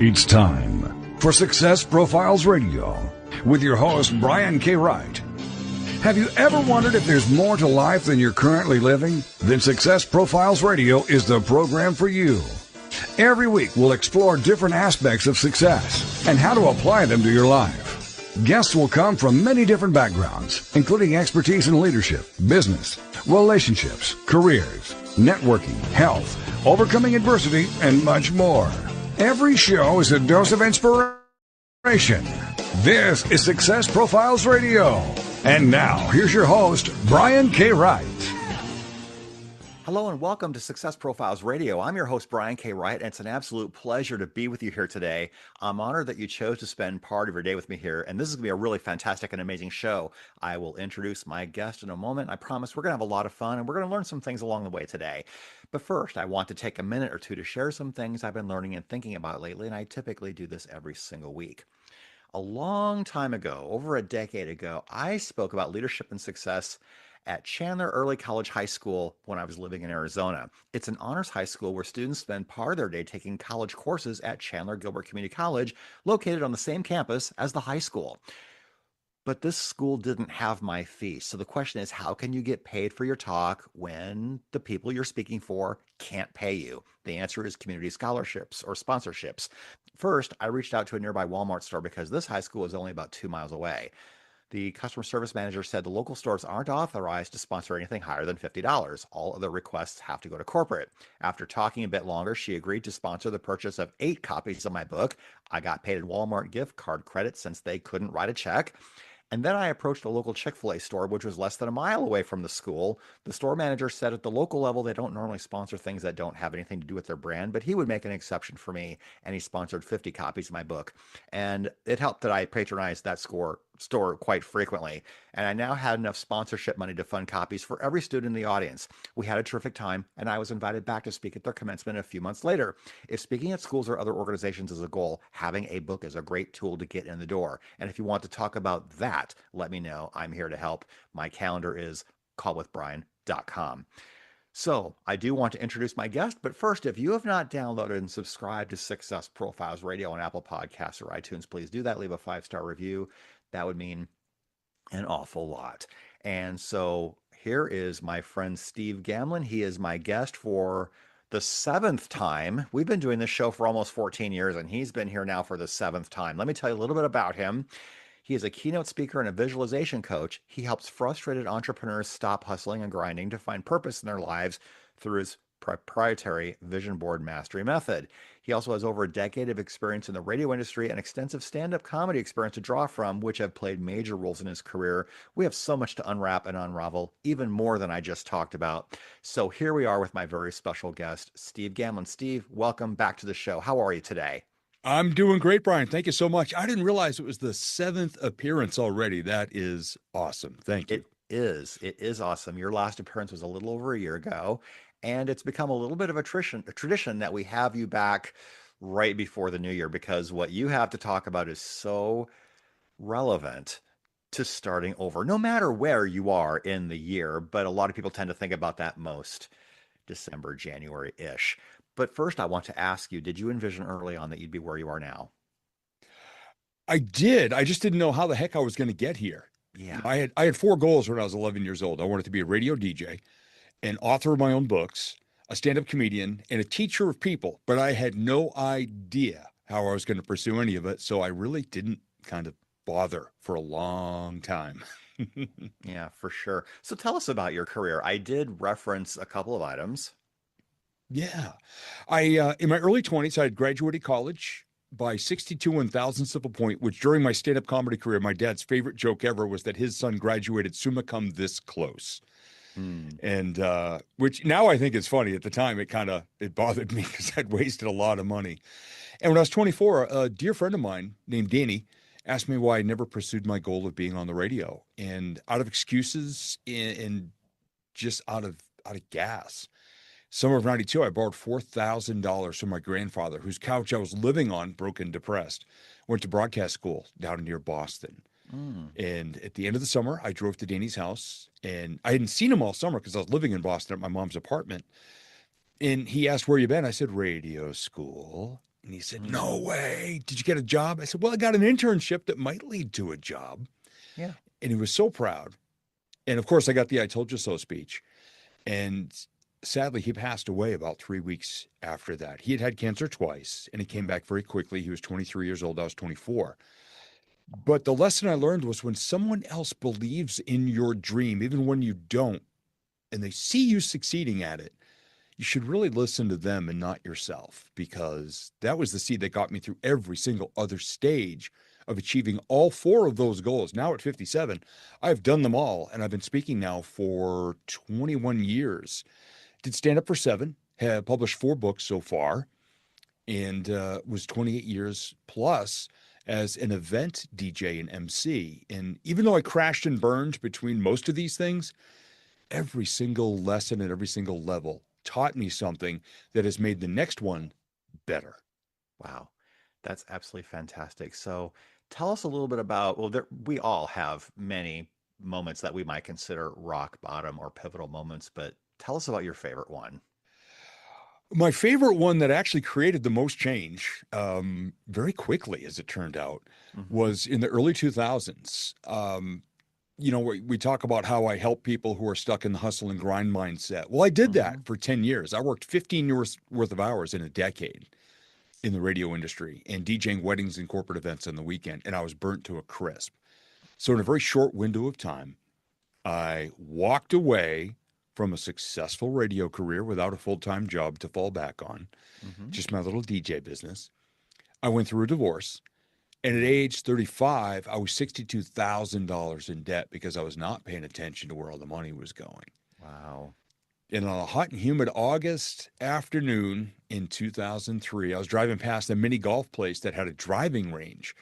It's time for Success Profiles Radio with your host, Brian K. Wright. Have you ever wondered if there's more to life than you're currently living? Then Success Profiles Radio is the program for you. Every week, we'll explore different aspects of success and how to apply them to your life. Guests will come from many different backgrounds, including expertise in leadership, business, relationships, careers, networking, health, overcoming adversity, and much more. Every show is a dose of inspiration. This is Success Profiles Radio. And now, here's your host, Brian K. Wright. Hello and welcome to Success Profiles Radio. I'm your host, Brian K. Wright, and it's an absolute pleasure to be with you here today. I'm honored that you chose to spend part of your day with me here, and this is going to be a really fantastic and amazing show. I will introduce my guest in a moment. I promise we're going to have a lot of fun, and we're going to learn some things along the way today. But first, I want to take a minute or two to share some things I've been learning and thinking about lately, and I typically do this every single week. A long time ago, over a decade ago, I spoke about leadership and success at Chandler Early College High School when I was living in Arizona. It's an honors high school where students spend part of their day taking college courses at Chandler Gilbert Community College, located on the same campus as the high school. But this school didn't have my fee. So the question is, how can you get paid for your talk when the people you're speaking for can't pay you? The answer is community scholarships or sponsorships. First, I reached out to a nearby Walmart store because this high school is only about 2 miles away. The customer service manager said the local stores aren't authorized to sponsor anything higher than $50. All other requests have to go to corporate. After talking a bit longer, she agreed to sponsor the purchase of 8 copies of my book. I got paid in Walmart gift card credit since they couldn't write a check. And then I approached a local Chick-fil-A store, which was less than a mile away from the school. The store manager said at the local level, they don't normally sponsor things that don't have anything to do with their brand, but he would make an exception for me, and he sponsored 50 copies of my book. And it helped that I patronized that store quite frequently. And I now had enough sponsorship money to fund copies for every student in the audience. We had a terrific time, and I was invited back to speak at their commencement a few months later. If speaking at schools or other organizations is a goal, having a book is a great tool to get in the door. And if you want to talk about that, let me know. I'm here to help. My calendar is callwithbrian.com. So I do want to introduce my guest, but first, if you have not downloaded and subscribed to Success Profiles Radio on Apple Podcasts or iTunes, please do that. Leave a 5-star review. That would mean an awful lot. And so here is my friend Steve Gamlin. He is my guest for the 7th time. We've been doing this show for almost 14 years, and he's been here now for the 7th time. Let me tell you a little bit about him. He is a keynote speaker and a visualization coach. He helps frustrated entrepreneurs stop hustling and grinding to find purpose in their lives through his proprietary Vision Board Mastery method. He also has over a decade of experience in the radio industry and extensive stand-up comedy experience to draw from, which have played major roles in his career. We have so much to unwrap and unravel, even more than I just talked about. So here we are with my very special guest, Steve Gamlin. Steve, welcome back to the show. How are you today? I'm doing great, Brian. Thank you so much. I didn't realize it was the 7th appearance already. That is awesome. Thank you. It is awesome. Your last appearance was a little over a year ago, and it's become a little bit of a tradition that we have you back right before the new year, because what you have to talk about is so relevant to starting over, no matter where you are in the year. But a lot of people tend to think about that most December, January-ish. But first, I want to ask you, did you envision early on that you'd be where you are now? I did. I just didn't know how the heck I was going to get here. Yeah. I had 4 goals when I was 11 years old. I wanted to be a radio DJ, an author of my own books, a stand-up comedian, and a teacher of people. But I had no idea how I was going to pursue any of it. So I really didn't kind of bother for a long time. Yeah, for sure. So tell us about your career. I did reference a couple of items. Yeah. In my early 20s, I had graduated college by 62 1,000ths of a point, which during my stand-up comedy career, my dad's favorite joke ever was that his son graduated summa cum this close. And which now I think is funny. At the time, it bothered me because I'd wasted a lot of money. And when I was 24, a dear friend of mine named Danny asked me why I never pursued my goal of being on the radio. And out of excuses and just out of gas, summer of 92, I borrowed $4,000 from my grandfather, whose couch I was living on, broke and depressed. Went to broadcast school down near Boston. And at the end of the summer, I drove to Danny's house, and I hadn't seen him all summer because I was living in Boston at my mom's apartment. And he asked, "Where you been?" I said, "Radio school." And he said, Mm. no way. Did you get a job? I said, well, I got an internship that might lead to a job. Yeah. And he was so proud. And of course, I got the I told you so speech. And sadly, he passed away about 3 weeks after that. He had had cancer twice and he came back very quickly. He was 23 years old. I was 24. But the lesson I learned was when someone else believes in your dream, even when you don't, and they see you succeeding at it, you should really listen to them and not yourself, because that was the seed that got me through every single other stage of achieving all four of those goals. Now at 57, I've done them all, and I've been speaking now for 21 years. Did stand up for 7, have published 4 books so far, and was 28 years plus as an event DJ and MC. And even though I crashed and burned between most of these things, every single lesson at every single level taught me something that has made the next one better. Wow. That's absolutely fantastic. So tell us a little bit about, well, we all have many moments that we might consider rock bottom or pivotal moments, but tell us about your favorite one. My favorite one that actually created the most change, very quickly, as it turned out, Hmm. was in the early 2000s. We talk about how I help people who are stuck in the hustle and grind mindset. Well, I did that Hmm. for 10 years. I worked 15 years worth of hours in a decade in the radio industry and DJing weddings and corporate events on the weekend, and I was burnt to a crisp. So in a very short window of time, I walked away from a successful radio career without a full-time job to fall back on, Hmm. just my little DJ business. I went through a divorce, and at age 35, I was $62,000 in debt because I was not paying attention to where all the money was going. Wow. And on a hot and humid August afternoon in 2003, I was driving past a mini golf place that had a driving range.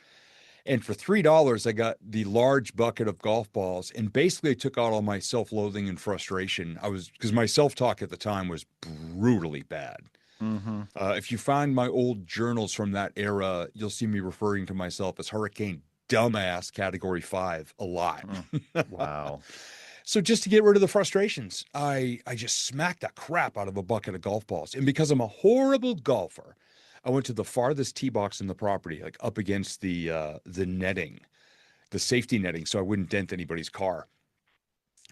And for $3, I got the large bucket of golf balls and basically took out all my self loathing and frustration. Because my self talk at the time was brutally bad. Hmm. If you find my old journals from that era, you'll see me referring to myself as Hurricane Dumbass Category 5 a lot. Wow. So just to get rid of the frustrations, I just smacked the crap out of a bucket of golf balls. And because I'm a horrible golfer, I went to the farthest tee box in the property, like up against the netting, the safety netting, so I wouldn't dent anybody's car.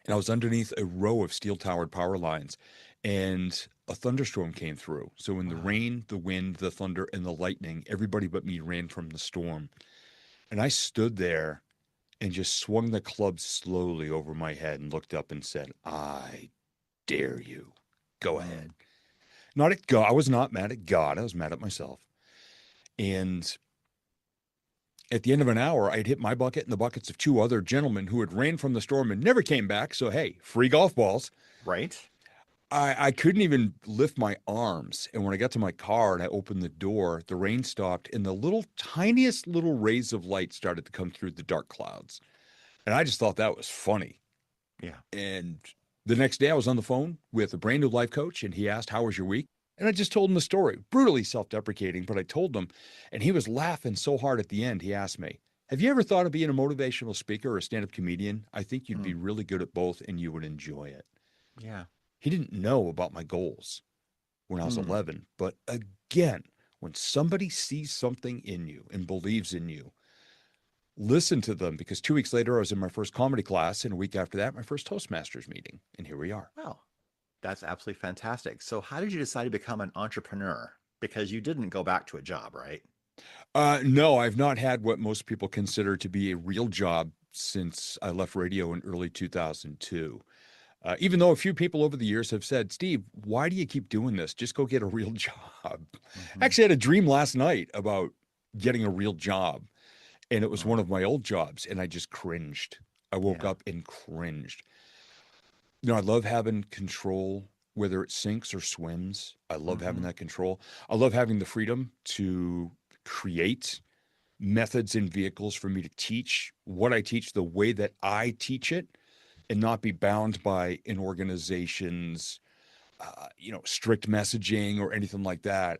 And I was underneath a row of steel-towered power lines, and a thunderstorm came through. So in the Wow. rain, the wind, the thunder, and the lightning, everybody but me ran from the storm. And I stood there and just swung the club slowly over my head and looked up and said, I dare you. Go ahead. Mm. Not at God. I was not mad at God. I was mad at myself. And at the end of an hour, I had hit my bucket and the buckets of 2 other gentlemen who had ran from the storm and never came back. So, hey, free golf balls. Right? I couldn't even lift my arms. And when I got to my car and I opened the door, the rain stopped and the tiniest little rays of light started to come through the dark clouds. And I just thought that was funny. Yeah. And the next day I was on the phone with a brand new life coach and he asked, how was your week? And I just told him the story, brutally self-deprecating, but I told him, and he was laughing so hard at the end. He asked me, have you ever thought of being a motivational speaker or a stand-up comedian? I think you'd be Mm. really good at both and you would enjoy it. Yeah. He didn't know about my goals when I was Mm. 11. But again, when somebody sees something in you and believes in you, listen to them, because 2 weeks later, I was in my first comedy class, and a week after that, my first Toastmasters meeting. And here we are. Wow. That's absolutely fantastic. So how did you decide to become an entrepreneur? Because you didn't go back to a job, right? No, I've not had what most people consider to be a real job since I left radio in early 2002. Even though a few people over the years have said, Steve, why do you keep doing this? Just go get a real job. I Hmm. actually had a dream last night about getting a real job, and it was one Oh, of my old jobs, and I just cringed. I woke yeah. up and cringed. I love having control, whether it sinks or swims. I love having Hmm. that control. I love having the freedom to create methods and vehicles for me to teach what I teach the way that I teach it and not be bound by an organization's strict messaging or anything like that.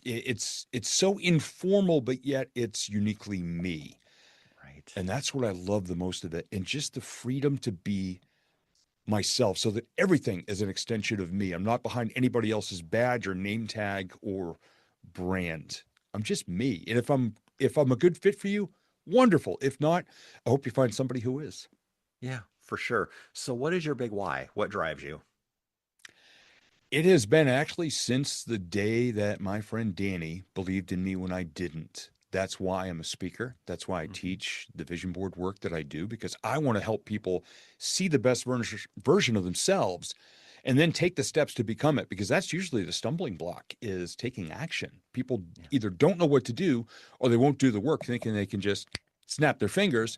It's so informal, but yet it's uniquely me. Right. And that's what I love the most of it. And just the freedom to be myself so that everything is an extension of me. I'm not behind anybody else's badge or name tag or brand. I'm just me. And if I'm a good fit for you, wonderful. If not, I hope you find somebody who is. Yeah, for sure. So what is your big why? What drives you? It has been actually since the day that my friend Danny believed in me when I didn't. That's why I'm a speaker. That's why I Mhm. teach the vision board work that I do, because I want to help people see the best version of themselves and then take the steps to become it, because that's usually the stumbling block, is taking action. People Yeah. either don't know what to do or they won't do the work thinking they can just snap their fingers,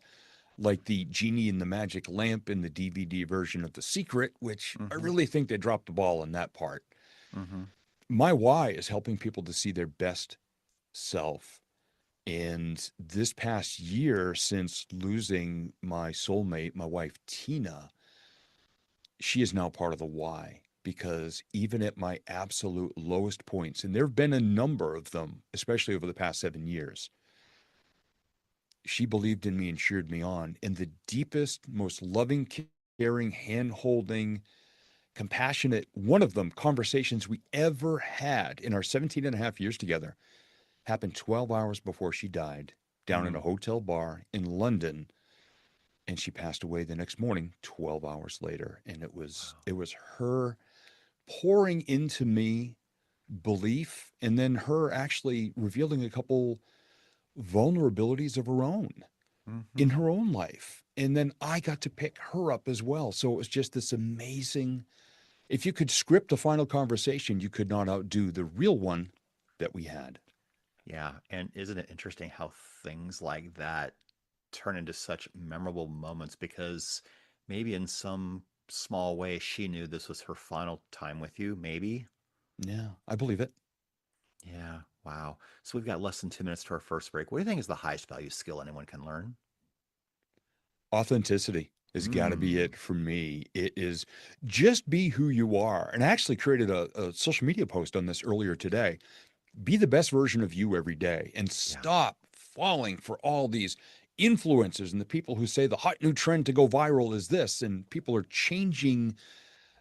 like the genie in the magic lamp in the DVD version of The Secret, which I Hmm. really think they dropped the ball on that part. Hmm. My why is helping people to see their best self. And this past year, since losing my soulmate, my wife, Tina, she is now part of the why. Because even at my absolute lowest points, and there have been a number of them, especially over the past 7 years, she believed in me and cheered me on. In the deepest, most loving, caring, hand holding, compassionate, one of them, conversations we ever had in our 17 and a half years together happened 12 hours before she died, down in a Mm. hotel bar in London. And she passed away the next morning, 12 hours later. And it was Wow. it was her pouring into me belief, and then her actually revealing a couple vulnerabilities of her own in Hmm. her own life. And then I got to pick her up as well. So it was just this amazing. If you could script a final conversation, you could not outdo the real one that we had. Yeah. And isn't it interesting how things like that turn into such memorable moments because maybe in some small way she knew this was her final time with you, maybe? Yeah, I believe it. Yeah. Wow. So we've got less than 2 minutes to our first break. What do you think is the highest value skill anyone can learn? Authenticity has got to be Mm. it for me. It is just be who you are. And I actually created a social media post on this earlier today. Be the best version of you every day and Yeah. stop falling for all these influencers and the people who say the hot new trend to go viral is this. And people are changing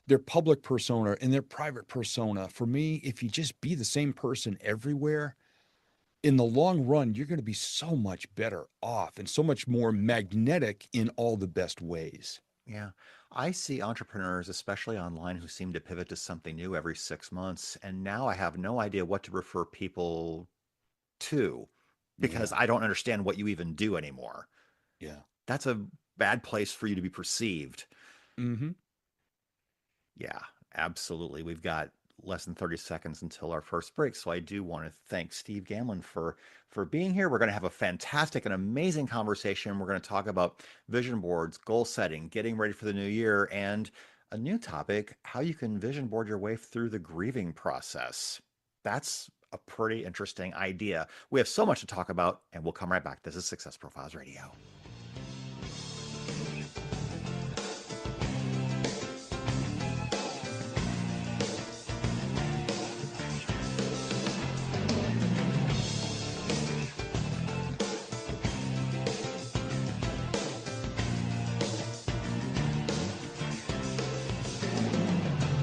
their public persona and their private persona. For me, if you just be the same person everywhere, in the long run, you're going to be so much better off and so much more magnetic in all the best ways. Yeah. I see entrepreneurs, especially online, who seem to pivot to something new every 6 months. And now I have no idea what to refer people to because Yeah. I don't understand what you even do anymore. Yeah. That's a bad place for you to be perceived. Mm-hmm. Yeah, absolutely. We've got less than 30 seconds until our first break, so I do want to thank Steve Gamlin for being here. We're going to have a fantastic and amazing conversation. We're going to talk about vision boards, goal setting, getting ready for the new year, and a new topic, how you can vision board your way through the grieving process. That's a pretty interesting idea. We have so much to talk about, and we'll come right back. This is Success Profiles Radio.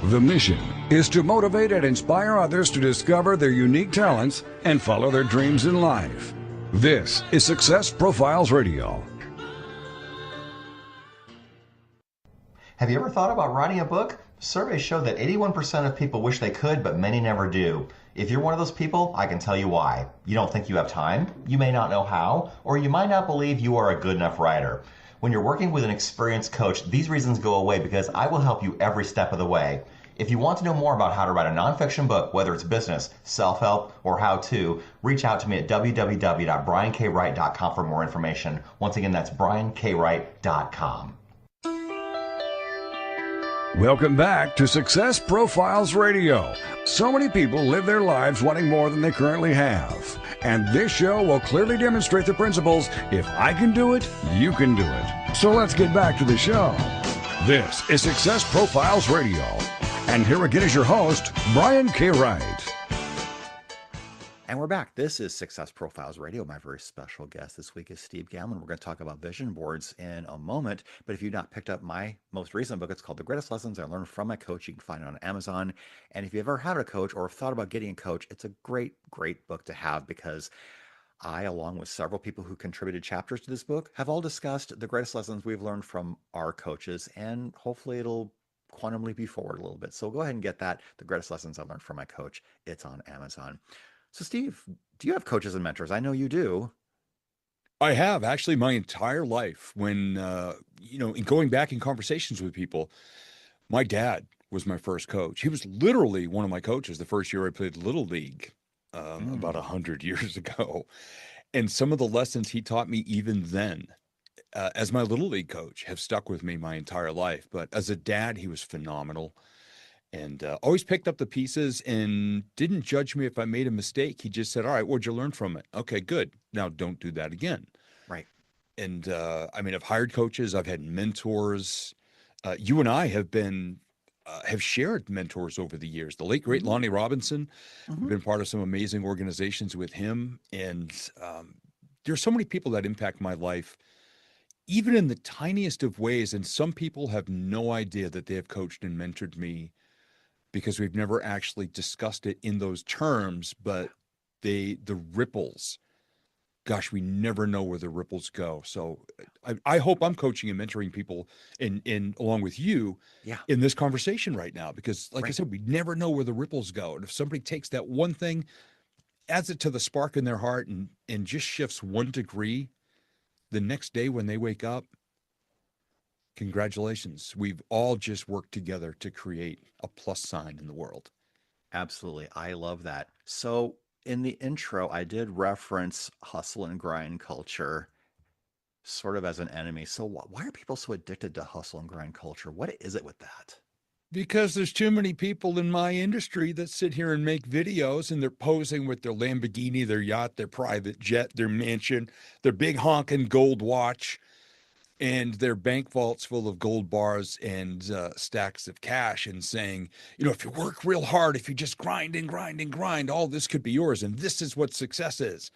The mission is to motivate and inspire others to discover their unique talents and follow their dreams in life. This is Success Profiles Radio. Have you ever thought about writing a book? Surveys show that 81% of people wish they could, but many never do. If you're one of those people, I can tell you why. You don't think you have time, you may not know how, or you might not believe you are a good enough writer. When you're working with an experienced coach, these reasons go away because I will help you every step of the way. If you want to know more about how to write a nonfiction book, whether it's business, self-help, or how-to, reach out to me at www.briankwright.com for more information. Once again, that's briankwright.com. Welcome back to Success Profiles Radio. So many people live their lives wanting more than they currently have. And this show will clearly demonstrate the principles, if I can do it, you can do it. So let's get back to the show. This is Success Profiles Radio. And here again is your host, Brian K. Wright. And we're back. This is Success Profiles Radio. My very special guest this week is Steve Gamlin. We're going to talk about vision boards in a moment. But if you've not picked up my most recent book, it's called The Greatest Lessons I Learned from My Coach. You can find it on Amazon. And if you've ever had a coach or thought about getting a coach, it's a great, great book to have because I, along with several people who contributed chapters to this book, have all discussed the greatest lessons we've learned from our coaches. And hopefully it'll quantum leap you forward a little bit. So go ahead and get that. The Greatest Lessons I Learned from My Coach. It's on Amazon. So, Steve, do you have coaches and mentors? I know you do. I have actually my entire life when, in going back in conversations with people, my dad was my first coach. He was literally one of my coaches the first year I played Little League about 100 years ago. And some of the lessons he taught me even then as my Little League coach have stuck with me my entire life. But as a dad, he was phenomenal. And always picked up the pieces and didn't judge me if I made a mistake. He just said, all right, what'd you learn from it? Okay, good. Now don't do that again. Right. And I've hired coaches. I've had mentors. You and I have shared mentors over the years. The late, great Lonnie Robinson. I've been part of some amazing organizations with him. And there's so many people that impact my life, even in the tiniest of ways. And some people have no idea that they have coached and mentored me, because we've never actually discussed it in those terms, but the ripples, gosh, we never know where the ripples go. So I hope I'm coaching and mentoring people in along with you in this conversation right now, because like I said, we never know where the ripples go. And if somebody takes that one thing, adds it to the spark in their heart and just shifts 1 degree, the next day when they wake up, congratulations. We've all just worked together to create a plus sign in the world. Absolutely. I love that. So in the intro, I did reference hustle and grind culture sort of as an enemy. So why are people so addicted to hustle and grind culture? What is it with that? Because there's too many people in my industry that sit here and make videos and they're posing with their Lamborghini, their yacht, their private jet, their mansion, their big honking gold watch, and their bank vaults full of gold bars and stacks of cash, and saying, if you work real hard, if you just grind and grind and grind, all this could be yours. And this is what success is.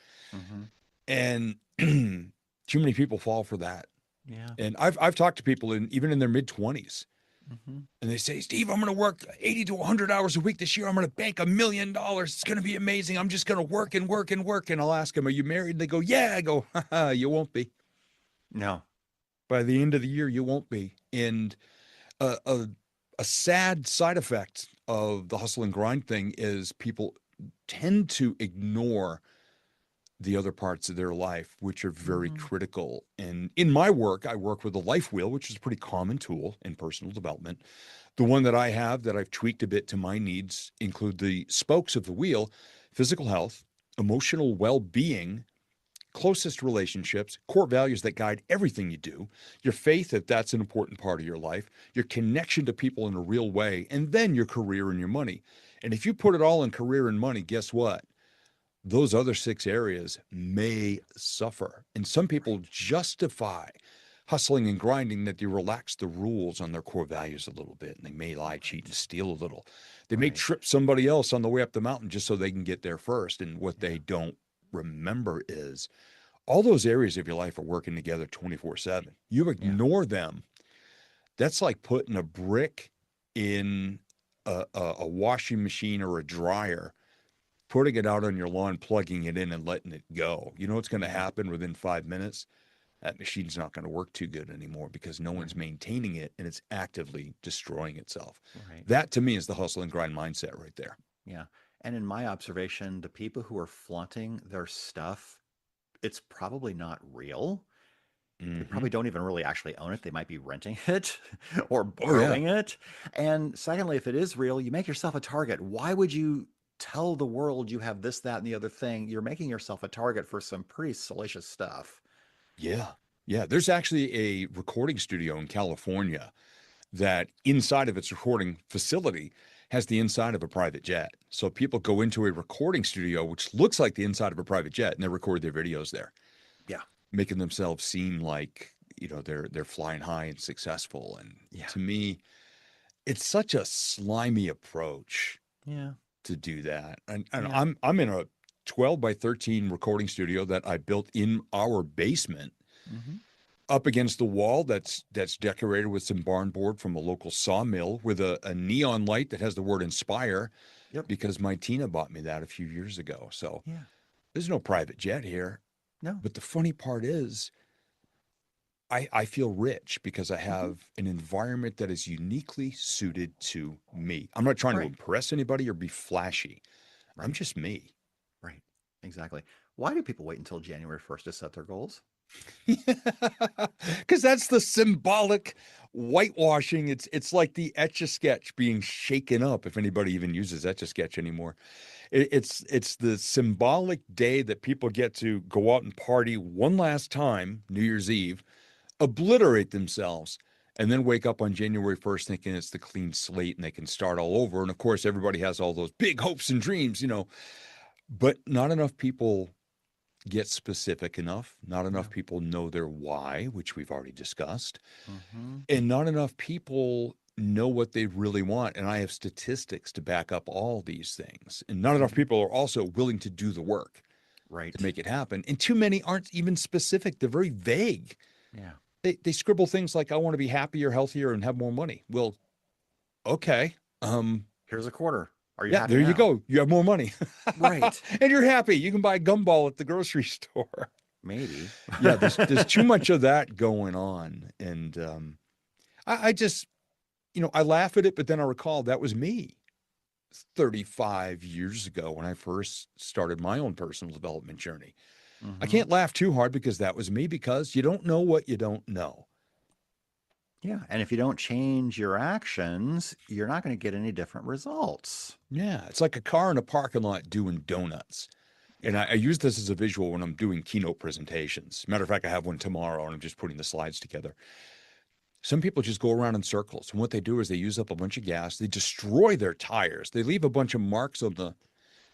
And too many people fall for that. Yeah. And I've talked to people even in their mid-20s, and they say, Steve, I'm going to work 80 to 100 hours a week this year. I'm going to bank $1 million. It's going to be amazing. I'm just going to work and work and work. And I'll ask them, are you married? They go, yeah. I go, you won't be. No. By the end of the year, you won't be. And a sad side effect of the hustle and grind thing is people tend to ignore the other parts of their life, which are very critical. And in my work, I work with a life wheel, which is a pretty common tool in personal development. The one that I have that I've tweaked a bit to my needs include the spokes of the wheel: physical health, emotional well-being, closest relationships, core values that guide everything you do, your faith, if that's an important part of your life, your connection to people in a real way, and then your career and your money. And if you put it all in career and money, guess what? Those other 6 areas may suffer. And some people justify hustling and grinding that they relax the rules on their core values a little bit, and they may lie, cheat, and steal a little. They may trip somebody else on the way up the mountain just so they can get there first. And what they don't remember is all those areas of your life are working together 24/7. You ignore them. That's like putting a brick in a washing machine or a dryer, putting it out on your lawn, plugging it in and letting it go. You know what's going to happen within 5 minutes? That machine's not going to work too good anymore because no one's maintaining it and it's actively destroying itself. That to me is the hustle and grind mindset right there. Yeah. And in my observation, the people who are flaunting their stuff, it's probably not real. They probably don't even really actually own it. They might be renting it or borrowing it. And secondly, if it is real, you make yourself a target. Why would you tell the world you have this, that, and the other thing? You're making yourself a target for some pretty salacious stuff. Yeah. Yeah. There's actually a recording studio in California that inside of its recording facility has the inside of a private jet. So people go into a recording studio, which looks like the inside of a private jet, and they record their videos there. Yeah. Making themselves seem like, they're flying high and successful. And to me, it's such a slimy approach to do that. And I'm in a 12 by 13 recording studio that I built in our basement Hmm. up against the wall that's decorated with some barn board from a local sawmill with a neon light that has the word inspire Yep. because my Tina bought me that a few years ago. So Yeah. there's no private jet here. No. But the funny part is I feel rich because I Hmm. have an environment that is uniquely suited to me. I'm not trying to Right. impress anybody or be flashy. I'm Right. just me. Right. Exactly. Why do people wait until January 1st to set their goals? Because that's the symbolic whitewashing. It's like the Etch-a-Sketch being shaken up, if anybody even uses Etch-a-Sketch anymore. It's the symbolic day that people get to go out and party one last time, New Year's Eve, obliterate themselves, and then wake up on January 1st thinking it's the clean slate and they can start all over. And of course, everybody has all those big hopes and dreams, but not enough people get specific enough. Not enough No. people know their why, which we've already discussed. Hmm. And not enough people know what they really want. And I have statistics to back up all these things. And not enough Hmm. people are also willing to do the work to Right. make it happen. And too many aren't even specific. They're very vague. Yeah. They scribble things like, I want to be happier, healthier, and have more money. Well, okay. Here's a quarter. Are you Yeah, happy there you now? go. You have more money. Right. And you're happy. You can buy a gumball at the grocery store. Maybe. Yeah, there's too much of that going on. And I just, I laugh at it, but then I recall that was me 35 years ago when I first started my own personal development journey. I Hmm. can't laugh too hard because that was me, because you don't know what you don't know. Yeah. And if you don't change your actions, you're not going to get any different results. Yeah, it's like a car in a parking lot doing donuts. And Yeah. I use this as a visual when I'm doing keynote presentations. Matter of fact, I have one tomorrow and I'm just putting the slides together. Some people just go around in circles. And what they do is they use up a bunch of gas, they destroy their tires, they leave a bunch of marks on the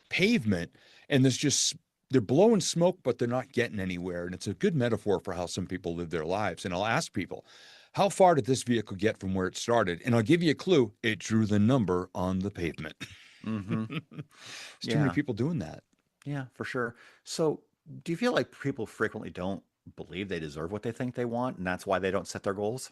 pavement, and they're blowing smoke, but they're not getting anywhere. And it's a good metaphor for how some people live their lives. And I'll ask people, how far did this vehicle get from where it started? And I'll give you a clue. It drew the number on the pavement. Hmm. There's too many Yeah. people doing that. Yeah, for sure. So, do you feel like people frequently don't believe they deserve what they think they want, and that's why they don't set their goals?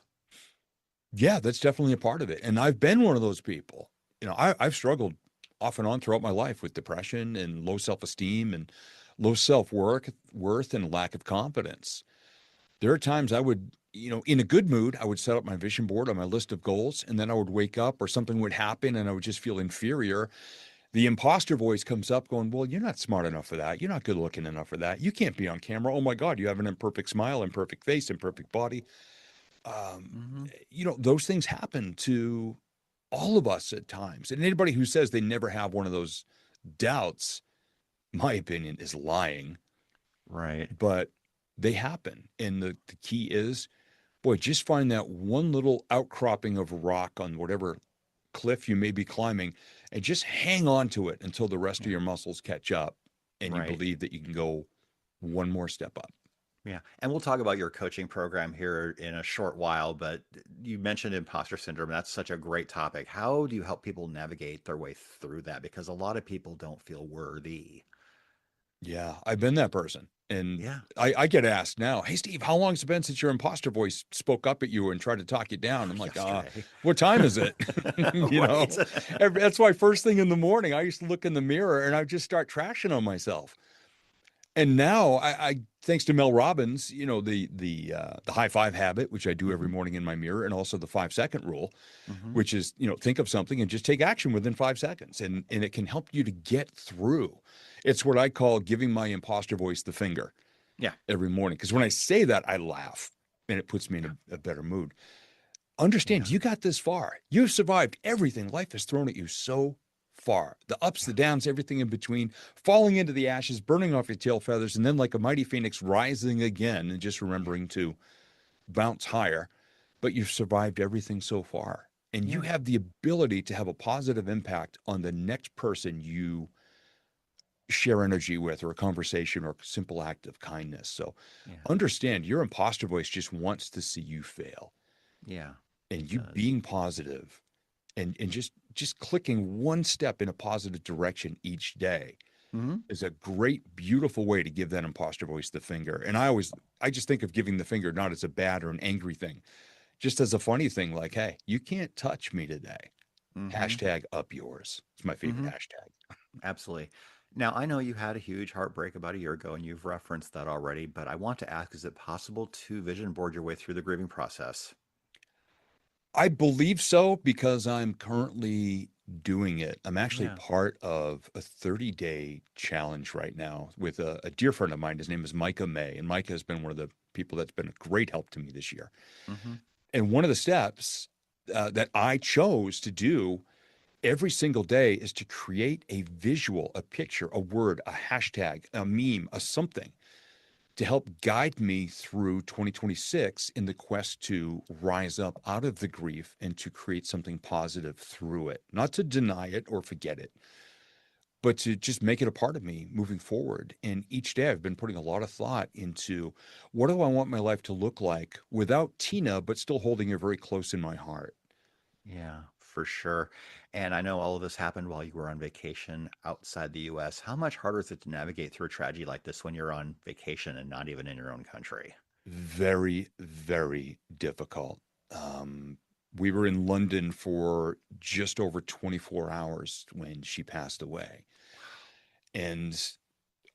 Yeah, that's definitely a part of it. And I've been one of those people. I've struggled off and on throughout my life with depression and low self-esteem and low self-worth and lack of confidence. There are times I would, in a good mood, I would set up my vision board on my list of goals, and then I would wake up or something would happen and I would just feel inferior. The imposter voice comes up going, well, you're not smart enough for that. You're not good looking enough for that. You can't be on camera. Oh my God, you have an imperfect smile, imperfect face, imperfect body. Um, Hmm. those things happen to all of us at times. And anybody who says they never have one of those doubts, my opinion, is lying, Right. but they happen. And the key is, boy, just find that one little outcropping of rock on whatever cliff you may be climbing and just hang on to it until the rest of Yeah. your muscles catch up and you Right. believe that you can go one more step up. Yeah. And we'll talk about your coaching program here in a short while, but you mentioned imposter syndrome. That's such a great topic. How do you help people navigate their way through that? Because a lot of people don't feel worthy. Yeah, I've been that person. And Yeah. I get asked now, hey, Steve, how long has it been since your imposter voice spoke up at you and tried to talk you down? I'm like, Yesterday. what time is it? Right. That's why first thing in the morning, I used to look in the mirror and I would just start trashing on myself. And now thanks to Mel Robbins, the high five habit, which I do every Hmm. morning in my mirror, and also the 5-second rule, Hmm. which is, think of something and just take action within 5 seconds. And it can help you to get through. It's what I call giving my imposter voice the finger Yeah. every morning. Because when I say that, I laugh and it puts me in a better mood. Yeah. Understand, you got this far. You've survived everything life has thrown at you so far. The ups, the downs, everything in between, falling into the ashes, burning off your tail feathers, and then like a mighty phoenix rising again and just remembering to bounce higher. But you've survived everything so far. And you Yeah. have the ability to have a positive impact on the next person you share energy with, or a conversation, or a simple act of kindness. So Yeah. understand, your imposter voice just wants to see you fail, Yeah. It and you does. being positive and just clicking one step in a positive direction each day Hmm. is a great, beautiful way to give that imposter voice the finger. And I just think of giving the finger not as a bad or an angry thing, just as a funny thing, like, hey, you can't touch me today. Hmm. Hashtag up yours. It's my favorite Hmm. hashtag. Absolutely. Now, I know you had a huge heartbreak about a year ago, and you've referenced that already, but I want to ask, is it possible to vision board your way through the grieving process? I believe so because I'm currently doing it. I'm actually Yeah. part of a 30-day challenge right now with a dear friend of mine. His name is Micah May, and Micah has been one of the people that's been a great help to me this year. Hmm. And one of the steps that I chose to do every single day is to create a visual, a picture, a word, a hashtag, a meme, a something to help guide me through 2026 in the quest to rise up out of the grief and to create something positive through it. Not to deny it or forget it, but to just make it a part of me moving forward. And each day I've been putting a lot of thought into what do I want my life to look like without Tina, but still holding her very close in my heart. Yeah, for sure. And I know all of this happened while you were on vacation outside the US. How much harder is it to navigate through a tragedy like this when you're on vacation and not even in your own country? Very, very difficult. We were in London for just over 24 hours when she passed away. And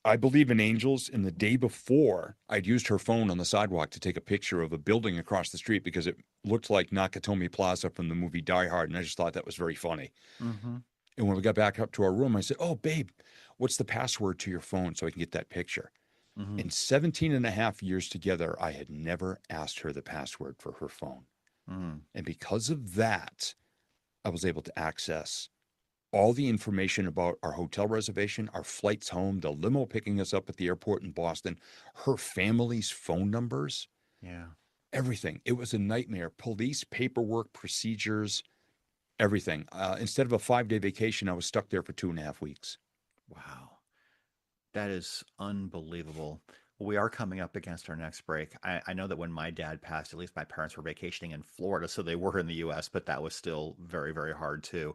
I believe in angels. And the day before, I'd used her phone on the sidewalk to take a picture of a building across the street because it looked like Nakatomi Plaza from the movie Die Hard. And I just thought that was very funny. Hmm. And when we got back up to our room, I said, "Oh, babe, what's the password to your phone so I can get that picture?" Hmm. In 17 and a half years together, I had never asked her the password for her phone. Hmm. And because of that, I was able to access all the information about our hotel reservation, our flights home, the limo picking us up at the airport in Boston, her family's phone numbers, Yeah. everything. It was a nightmare. Police, paperwork, procedures, everything. Instead of a 5-day vacation, I was stuck there for 2.5 weeks. Wow. That is unbelievable. Well, we are coming up against our next break. I know that when my dad passed, at least my parents were vacationing in Florida, so they were in the US, but that was still very, very hard too.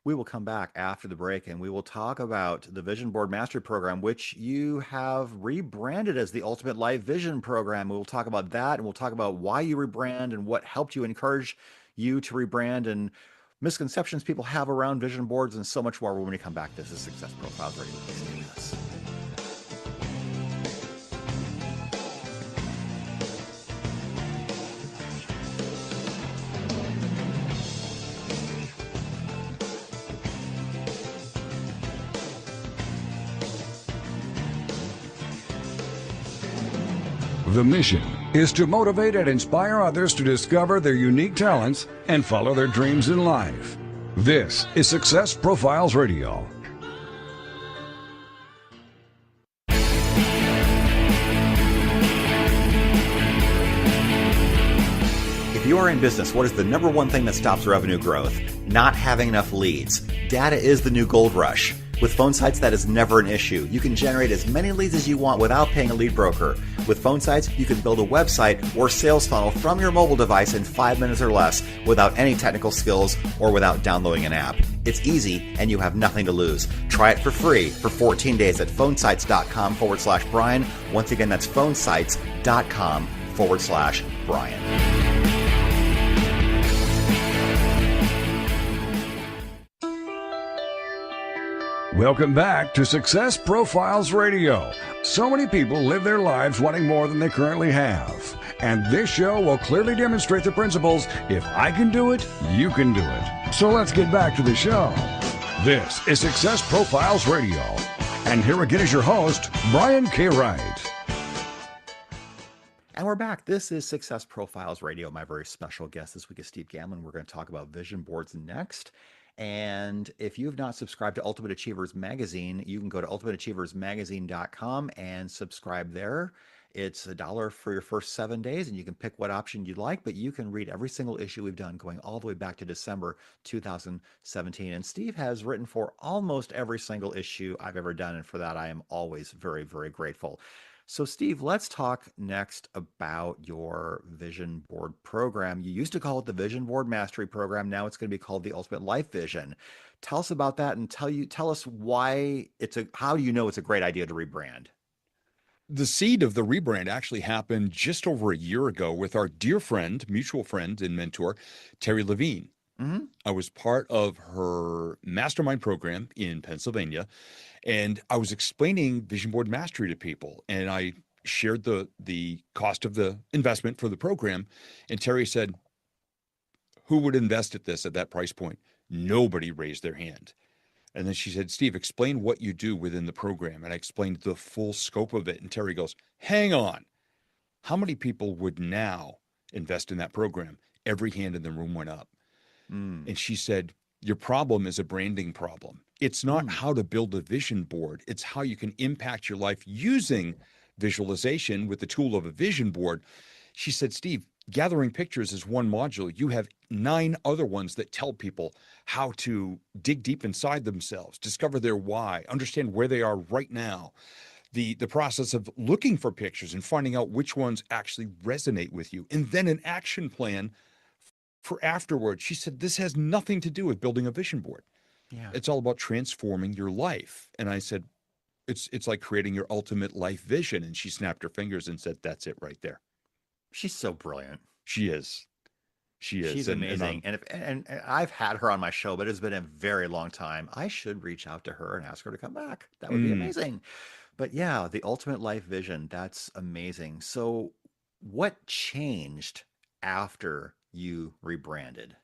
We will come back after the break and we will talk about the Vision Board Mastery Program, which you have rebranded as the Ultimate Life Vision Program. We will talk about that and we'll talk about why you rebrand and what helped you encourage you to rebrand and misconceptions people have around vision boards and so much more when we come back. This is Success Profiles Radio. Please stay with us. The mission is to motivate and inspire others to discover their unique talents and follow their dreams in life. This is Success Profiles Radio. If you are in business, what is the number one thing that stops revenue growth? Not having enough leads. Data is the new gold rush. With phone sites, that is never an issue. You can generate as many leads as you want without paying a lead broker. With phone sites, you can build a website or sales funnel from your mobile device in 5 minutes or less without any technical skills or without downloading an app. It's easy and you have nothing to lose. Try it for free for 14 days at phonesites.com/Brian. Once again, that's phonesites.com/Brian. Welcome back to Success Profiles Radio. So many people live their lives wanting more than they currently have. And this show will clearly demonstrate the principles, if I can do it, you can do it. So let's get back to the show. This is Success Profiles Radio. And here again is your host, Brian K. Wright. And we're back. This is Success Profiles Radio. My very special guest this week is Steve Gamlin. We're going to talk about vision boards next. And if you have not subscribed to Ultimate Achievers Magazine, you can go to ultimateachieversmagazine.com and subscribe there. It's $1 for your first 7 days, and you can pick what option you'd like, but you can read every single issue we've done going all the way back to December 2017. And Steve has written for almost every single issue I've ever done, and for that I am always very, very grateful. So, Steve, let's talk next about your vision board program. You used to call it the Vision Board Mastery Program. Now it's going to be called the Ultimate Life Vision. Tell us about that and tell us why how do you know it's a great idea to rebrand? The seed of the rebrand actually happened just over a year ago with our dear friend, mutual friend and mentor, Terry Levine. Hmm. I was part of her mastermind program in Pennsylvania, and I was explaining vision board mastery to people, and I shared the cost of the investment for the program, and Terry said, "Who would invest at this at that price point?" Nobody raised their hand. And then she said, "Steve, explain what you do within the program." And I explained the full scope of it. And Terry goes, "Hang on. How many people would now invest in that program?" Every hand in the room went up. Mm. And she said, "Your problem is a branding problem. It's not Mm. how to build a vision board, it's how you can impact your life using visualization with the tool of a vision board." She said, "Steve, gathering pictures is one module. You have 9 other ones that tell people how to dig deep inside themselves, discover their why, understand where they are right now. The process of looking for pictures and finding out which ones actually resonate with you, and then an action plan for afterwards." She said, "This has nothing to do with building a vision board. Yeah. It's all about transforming your life." And I said, it's like creating your ultimate life vision." And she snapped her fingers and said, "That's it right there." She's so brilliant. She is. She is. She's And amazing. And I've had her on my show, but it's been a very long time. I should reach out to her and ask her to come back. That would be mm, amazing. But yeah, the ultimate life vision, that's amazing. So what changed after you rebranded?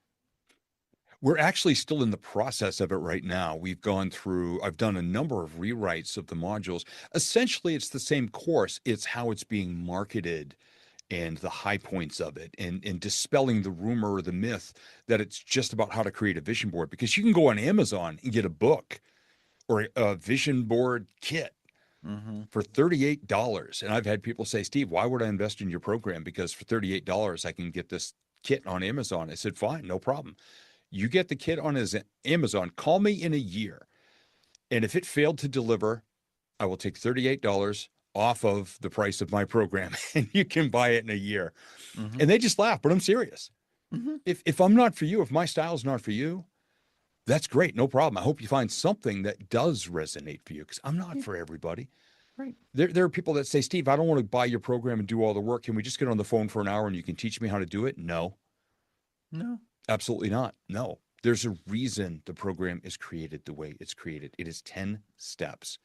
we're actually still in the process of it right now. I've done a number of rewrites of the modules. Essentially, it's the same course. It's how it's being marketed and the high points of it, and dispelling the rumor or the myth that it's just about how to create a vision board, because you can go on Amazon and get a book or a vision board kit Hmm. for $38. And I've had people say, "Steve, why would I invest in your program? Because for $38, I can get this kit on Amazon." I said, "Fine, no problem. You get the kit on Amazon, call me in a year. And if it failed to deliver, I will take $38 off of the price of my program and you can buy it in a year." Hmm. And they just laugh, but I'm serious. Hmm. If I'm not for you, if my style's not for you, that's great. No problem. I hope you find something that does resonate for you, because I'm not Yeah, for everybody. right. There are people that say, "Steve, I don't want to buy your program and do all the work. Can we just get on the phone for an hour and you can teach me how to do it?" No, No. absolutely not. No. There's a reason the program is created the way it's created. It is 10 steps.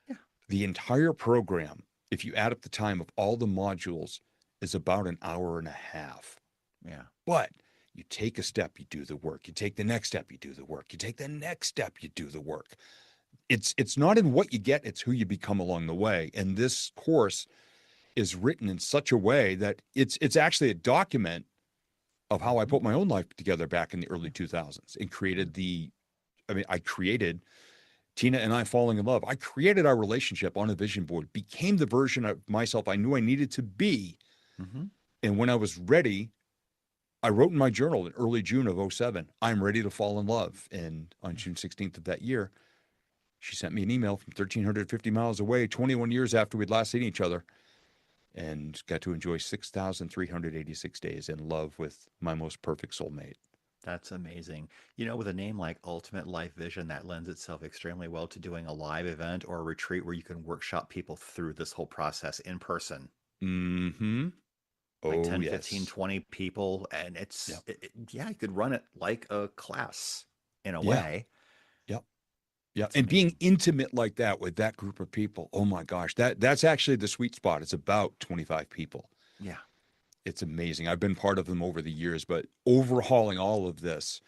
Yeah. The entire program, if you add up the time of all the modules, is about an hour and a half. Yeah. But you take a step, you do the work. You take the next step, you do the work. You take the next step, you do the work. It's not in what you get, it's who you become along the way. And this course is written in such a way that it's actually a document of how I Hmm. put my own life together back in the early 2000s and I created Tina and I falling in love. I created our relationship on a vision board, became the version of myself I knew I needed to be. Hmm. And when I was ready, I wrote in my journal in early June of '07, "I'm ready to fall in love." And on June 16th of that year, she sent me an email from 1,350 miles away, 21 years after we'd last seen each other, and got to enjoy 6,386 days in love with my most perfect soulmate. That's amazing. With a name like Ultimate Life Vision, that lends itself extremely well to doing a live event or a retreat where you can workshop people through this whole process in person, Mm-hmm. like Oh, 10, 15, yes. 20 people. And Yep. yeah, you could run it like a class in a Yeah. way. Yep. Yeah. That's And being amazing. intimate like that with that group of people, oh my gosh, that's actually the sweet spot. It's about 25 people. Yeah. It's amazing. I've been part of them over the years, but overhauling all of this,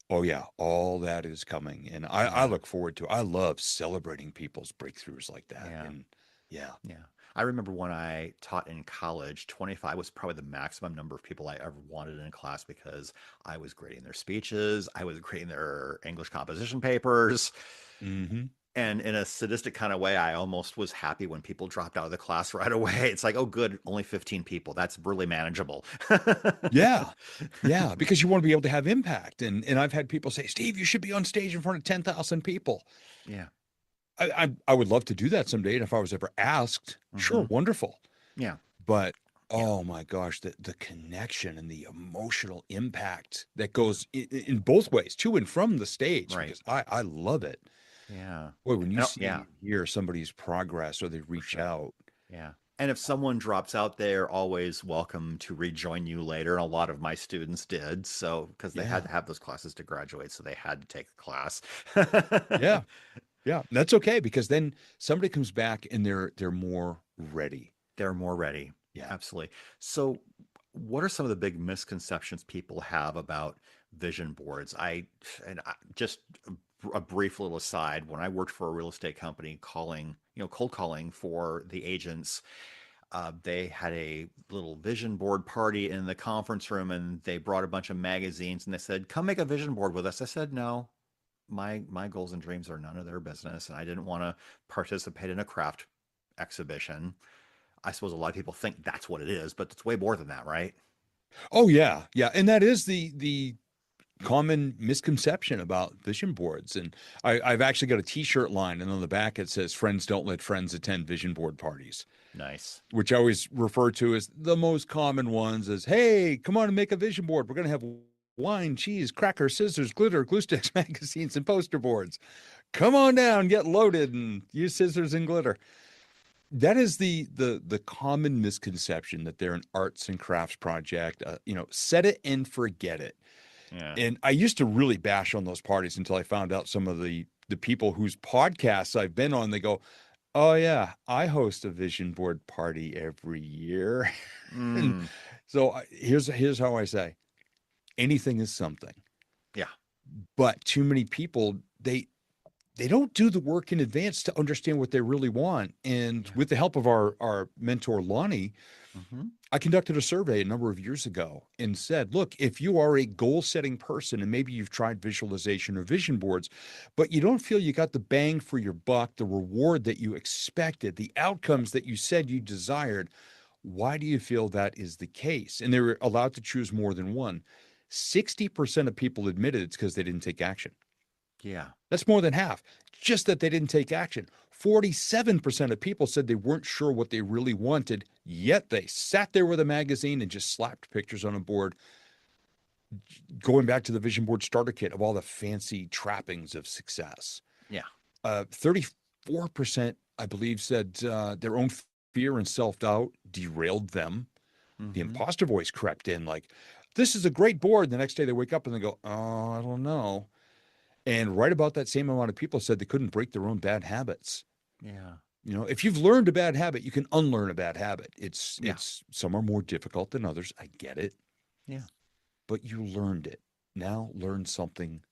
oh yeah, all that is coming. And I Yeah. look forward to, I love celebrating people's breakthroughs like that. Yeah. And yeah. Yeah. I remember when I taught in college, 25 was probably the maximum number of people I ever wanted in class because I was grading their speeches, I was grading their English composition papers. Mm-hmm. And in a sadistic kind of way, I almost was happy when people dropped out of the class right away. It's like, oh, good, only 15 people. That's really manageable. Yeah. Yeah. Because you want to be able to have impact. And I've had people say, "Steve, you should be on stage in front of 10,000 people." Yeah. I would love to do that someday. And if I was ever asked, sure, Hmm. wonderful. Yeah. But Yeah. oh my gosh, the connection and the emotional impact that goes in both ways, to and from the stage, Right. because I love it. Yeah. Boy, when you And, see yeah, and hear somebody's progress or they for reach sure. out, Yeah. And if someone drops out, they're always welcome to rejoin you later. And a lot of my students did. So, because they had yeah, to have those classes to graduate, so they had to take the class. yeah, yeah, that's okay because then somebody comes back and they're more ready. They're more ready. Yeah, Absolutely. So, what are some of the big misconceptions people have about vision boards? Just a brief little aside, when I worked for a real estate company calling, cold calling for the agents, they had a little vision board party in the conference room and they brought a bunch of magazines and they said, "Come make a vision board with us." I said, "No, my goals and dreams are none of their business." And I didn't want to participate in a craft exhibition. I suppose a lot of people think that's what it is, but it's way more than that, right? oh yeah, yeah, and that is the common misconception about vision boards. And I've actually got a T-shirt line, and on the back it says, "Friends don't let friends attend vision board parties," Nice. which I always refer to as the most common ones. As, "Hey, come on and make a vision board. We're gonna have wine, cheese, crackers, scissors, glitter, glue sticks, magazines, and poster boards. Come on down, get loaded, and use scissors and glitter." That is the common misconception that they're an arts and crafts project. Set it and forget it. Yeah. And I used to really bash on those parties until I found out some of the people whose podcasts I've been on. They go, "Oh yeah, I host a vision board party every year." And Mm, so here's how I say, anything is something. yeah. But too many people, they don't do the work in advance to understand what they really want. And Yeah. with the help of our mentor Lonnie, Hmm. I conducted a survey a number of years ago and said, look, if you are a goal setting person and maybe you've tried visualization or vision boards, but you don't feel you got the bang for your buck, the reward that you expected, the outcomes that you said you desired, why do you feel that is the case? And they were allowed to choose more than one. 60% of people admitted it's because they didn't take action. Yeah. That's more than half, just that they didn't take action. 47% of people said they weren't sure what they really wanted, yet they sat there with a magazine and just slapped pictures on a board, going back to the vision board starter kit of all the fancy trappings of success. Yeah. 34%, I believe, said their own fear and self doubt derailed them. The Hmm. imposter voice crept in, like, this is a great board. The next day they wake up and they go, oh, I don't know. And right about that same amount of people said they couldn't break their own bad habits. Yeah. If you've learned a bad habit, you can unlearn a bad habit. It's Yeah. it's some are more difficult than others. I get it, Yeah. but you learned it. Now learn something.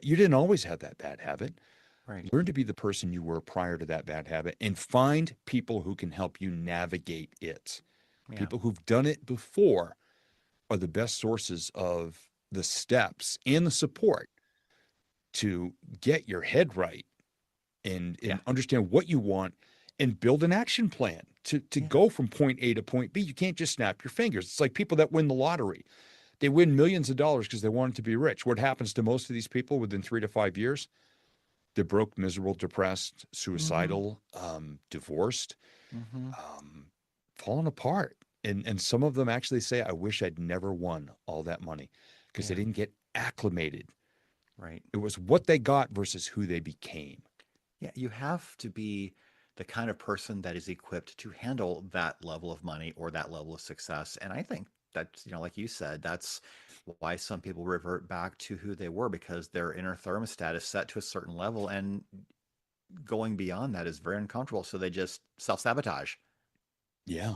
You didn't always have that bad habit. Right. Learn to be the person you were prior to that bad habit and find people who can help you navigate it. Yeah. People who've done it before are the best sources of the steps and the support to get your head right Yeah. and understand what you want and build an action plan to Yeah. go from point A to point B. You can't just snap your fingers. It's like people that win the lottery. They win millions of dollars because they wanted to be rich. What happens to most of these people within 3 to 5 years? They're broke, miserable, depressed, Hmm. suicidal, divorced, Hmm. falling apart. And some of them actually say, I wish I'd never won all that money because they Yeah. didn't get acclimated. Right. It was what they got versus who they became. Yeah. You have to be the kind of person that is equipped to handle that level of money or that level of success. And I think that's, like you said, that's why some people revert back to who they were because their inner thermostat is set to a certain level and going beyond that is very uncomfortable. So they just self sabotage. Yeah.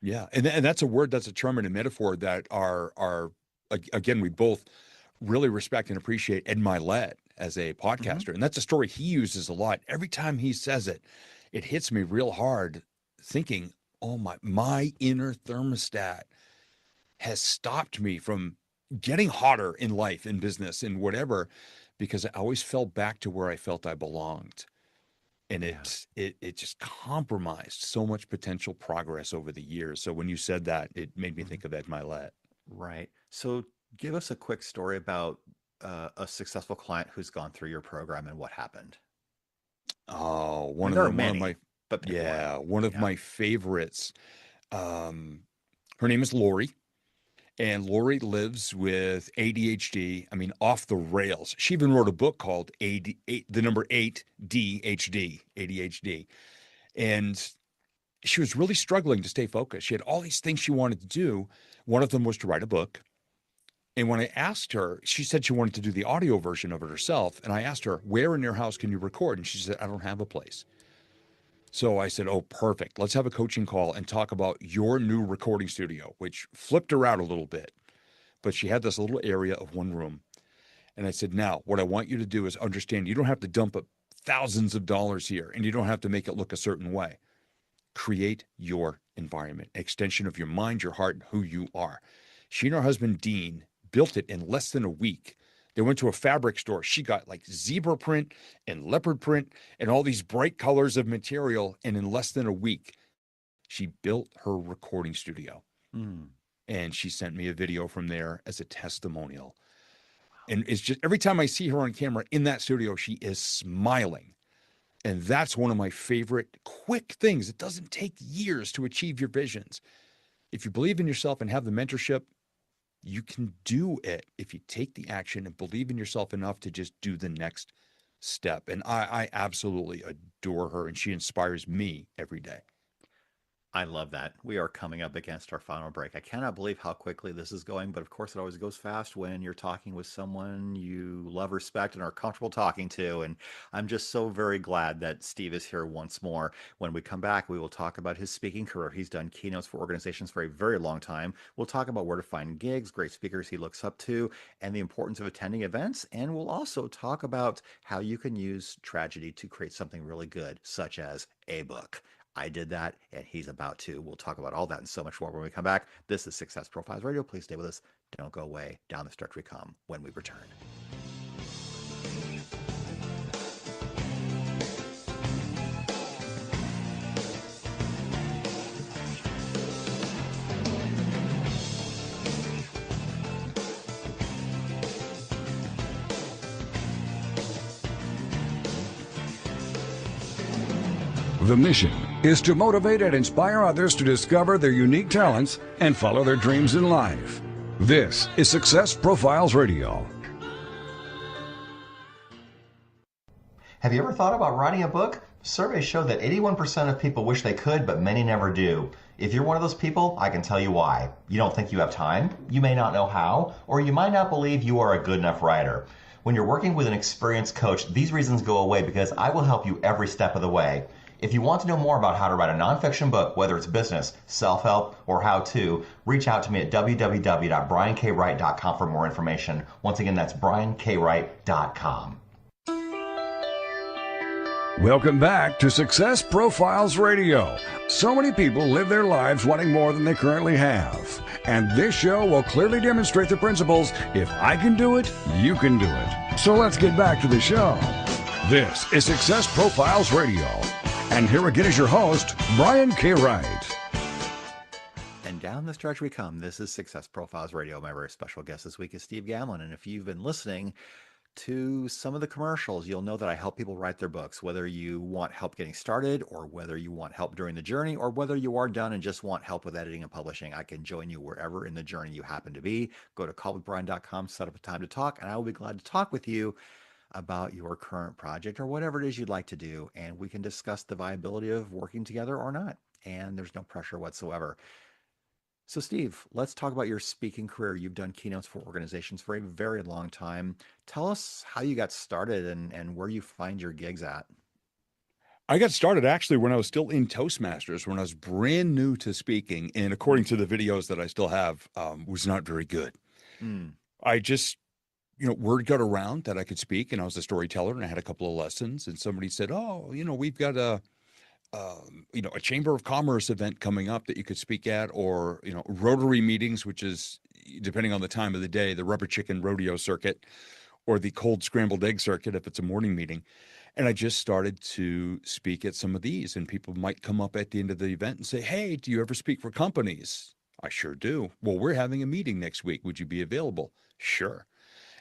Yeah, and that's a word, that's a term and a metaphor that are again, we both really respect and appreciate Ed Milet as a Hmm. podcaster, and that's a story he uses a lot. Every time he says it, it hits me real hard, thinking, "Oh my inner thermostat has stopped me from getting hotter in life, in business, in whatever, because I always fell back to where I felt I belonged." And Yeah. it just compromised so much potential progress over the years. So when you said that, it made me Mhm. think of Ed Milet. Right. So give us a quick story about a successful client who's gone through your program and what happened. Oh, I mean, there are many, but pick one. one of Yeah. my favorites. Um, Her name is Lori, and Lori lives with ADHD. I mean, off the rails. She even wrote a book called the number 8 DHD, ADHD. And she was really struggling to stay focused. She had all these things she wanted to do. One of them was to write a book. And when I asked her, she said she wanted to do the audio version of it herself. And I asked her, where in your house can you record? And she said, I don't have a place. So I said, oh, perfect. Let's have a coaching call and talk about your new recording studio, which flipped her out a little bit. But she had this little area of one room. And I said, now, what I want you to do is understand you don't have to dump up thousands of dollars here and you don't have to make it look a certain way. Create your environment, extension of your mind, your heart, and who you are. She and her husband, Dean, built it in less than a week. They went to a fabric store. She got like zebra print and leopard print and all these bright colors of material. And in less than a week, she built her recording studio. Mm. And she sent me a video from there as a testimonial. And it's just every time I see her on camera in that studio, she is smiling. And that's one of my favorite quick things. It doesn't take years to achieve your visions. If you believe in yourself and have the mentorship, you can do it if you take the action and believe in yourself enough to just do the next step. And I absolutely adore her, and she inspires me every day. I love that. We are coming up against our final break. I cannot believe how quickly this is going, but of course, it always goes fast when you're talking with someone you love, respect, and are comfortable talking to. And I'm just so very glad that Steve is here once more. When we come back, we will talk about his speaking career. He's done keynotes for organizations for a very long time. We'll talk about where to find gigs, great speakers he looks up to, and the importance of attending events. And we'll also talk about how you can use tragedy to create something really good, such as a book. I did that, and he's about to. We'll talk about all that and so much more when we come back. This is Success Profiles Radio. Please stay with us. Don't go away. Down the stretch we come when we return. The mission is to motivate and inspire others to discover their unique talents and follow their dreams in life. This is Success Profiles Radio. Have you ever thought about writing a book? Surveys show that 81% of people wish they could, but many never do. If you're one of those people, I can tell you why. You don't think you have time, you may not know how, or you might not believe you are a good enough writer. When you're working with an experienced coach, these reasons go away because I will help you every step of the way. If you want to know more about how to write a nonfiction book, whether it's business, self-help, or how-to, reach out to me at www.briankwright.com for more information. Once again, that's briankwright.com. Welcome back to Success Profiles Radio. So many people live their lives wanting more than they currently have. And this show will clearly demonstrate the principles, if I can do it, you can do it. So let's get back to the show. This is Success Profiles Radio. And here again is your host, Brian K. Wright. And down the stretch we come. This is Success Profiles Radio. My very special guest this week is Steve Gamlin. And if you've been listening to some of the commercials, you'll know that I help people write their books, whether you want help getting started or whether you want help during the journey or whether you are done and just want help with editing and publishing. I can join you wherever in the journey you happen to be. Go to callwithbrian.com, set up a time to talk, and I will be glad to talk with you about your current project or whatever it is you'd like to do. And we can discuss the viability of working together or not. And there's no pressure whatsoever. So Steve, let's talk about your speaking career. You've done keynotes for organizations for a very long time. Tell us how you got started and where you find your gigs at. I got started actually when I was still in Toastmasters, when I was brand new to speaking. And according to the videos that I still have, was not very good. I just, word got around that I could speak, and I was a storyteller, and I had a couple of lessons, and somebody said, oh, we've got a Chamber of Commerce event coming up that you could speak at, or, Rotary meetings, which is, depending on the time of the day, the rubber chicken rodeo circuit or the cold scrambled egg circuit if it's a morning meeting. And I just started to speak at some of these, and people might come up at the end of the event and say, hey, do you ever speak for companies? I sure do. Well, we're having a meeting next week. Would you be available? Sure.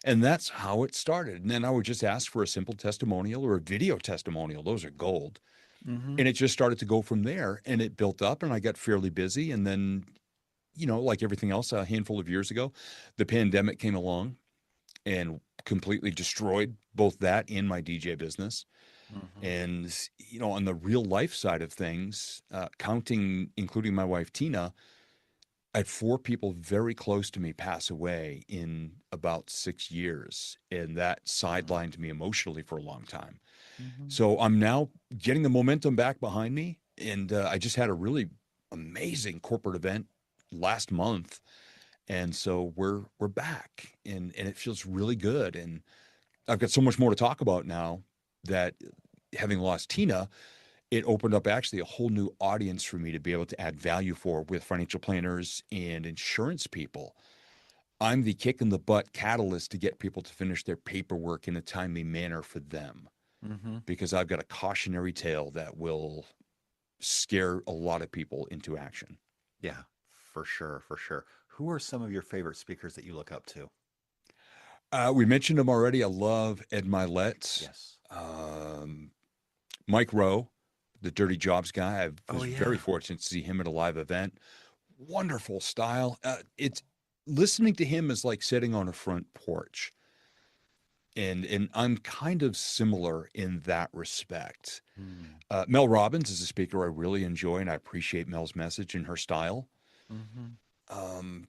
And that's how it started. And then I would just ask for a simple testimonial or a video testimonial. Those are gold. Mm-hmm. And it just started to go from there, and it built up, and I got fairly busy. And then, like everything else, a handful of years ago, the pandemic came along and completely destroyed both that and my DJ business. Mm-hmm. And, on the real life side of things, including my wife, Tina, I had 4 people very close to me pass away in about 6 years. And that sidelined me emotionally for a long time. Mm-hmm. So I'm now getting the momentum back behind me. And I just had a really amazing corporate event last month. And so we're back, and it feels really good. And I've got so much more to talk about now that, having lost Tina, it opened up actually a whole new audience for me to be able to add value for, with financial planners and insurance people. I'm the kick in the butt catalyst to get people to finish their paperwork in a timely manner for them, Mm-hmm. because I've got a cautionary tale that will scare a lot of people into action. Yeah, for sure, for sure. Who are some of your favorite speakers that you look up to? We mentioned him already. I love Ed Milet, Yes. Mike Rowe, the Dirty Jobs guy. I Oh was yeah. very fortunate to see him at a live event. Wonderful style. It's listening to him is like sitting on a front porch. And I'm kind of similar in that respect. Mm. Mel Robbins is a speaker I really enjoy, and I appreciate Mel's message and her style. Mm-hmm. Um,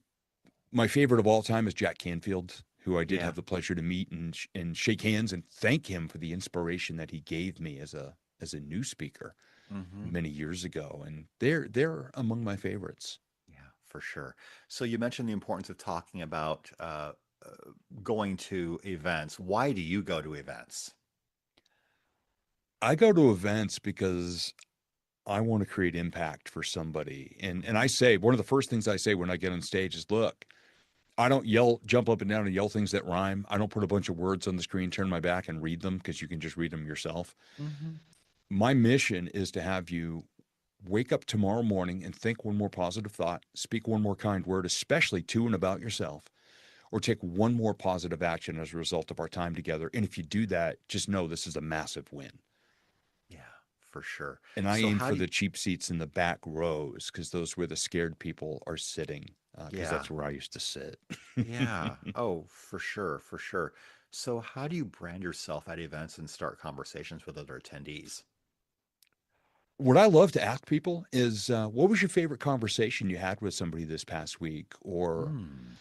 my favorite of all time is Jack Canfield, who I did Yeah. have the pleasure to meet and shake hands and thank him for the inspiration that he gave me as a new speaker Mm-hmm. many years ago. And they're among my favorites. Yeah, for sure. So you mentioned the importance of talking about going to events. Why do you go to events? I go to events because I want to create impact for somebody. And I say, one of the first things I say when I get on stage is, look, I don't jump up and down and yell things that rhyme. I don't put a bunch of words on the screen, turn my back and read them, because you can just read them yourself. Mm-hmm. My mission is to have you wake up tomorrow morning and think one more positive thought, speak one more kind word, especially to and about yourself, or take one more positive action as a result of our time together. And if you do that, just know this is a massive win. Yeah, for sure. And I So aim how for do you, the cheap seats in the back rows, because those where the scared people are sitting, because yeah, that's where I used to sit. yeah. Oh, for sure, for sure. So how do you brand yourself at events and start conversations with other attendees? What I love to ask people is, what was your favorite conversation you had with somebody this past week? Or Hmm.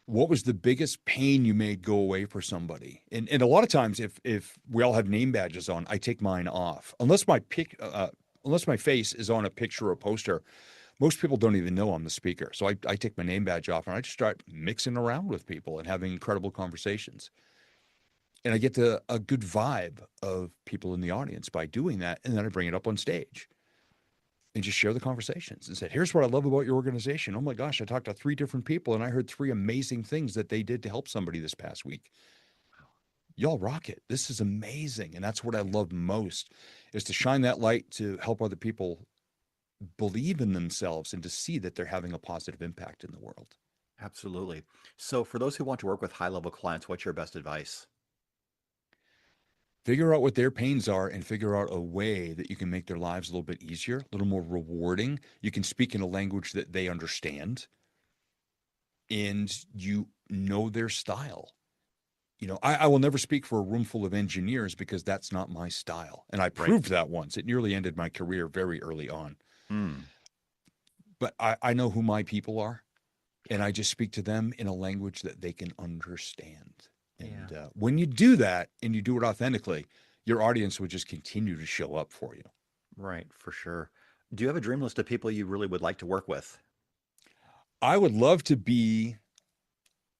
what was the biggest pain you made go away for somebody? And a lot of times, if we all have name badges on, I take mine off. Unless my face is on a picture or poster, most people don't even know I'm the speaker. So I take my name badge off and I just start mixing around with people and having incredible conversations. And I get a good vibe of people in the audience by doing that. And then I bring it up on stage and just share the conversations and said, here's what I love about your organization. Oh my gosh, I talked to 3 different people and I heard 3 amazing things that they did to help somebody this past week. Y'all rock it. This is amazing. And that's what I love most, is to shine that light to help other people believe in themselves and to see that they're having a positive impact in the world. Absolutely. So for those who want to work with high-level clients, what's your best advice? Figure out what their pains are and figure out a way that you can make their lives a little bit easier, a little more rewarding. You can speak in a language that they understand, and you know their style. I will never speak for a room full of engineers, because that's not my style. And I Right. proved that once. It nearly ended my career very early on. Hmm. But I know who my people are, and I just speak to them in a language that they can understand. Yeah. And when you do that and you do it authentically, your audience will just continue to show up for you. Right, for sure. Do you have a dream list of people you really would like to work with? I would love to be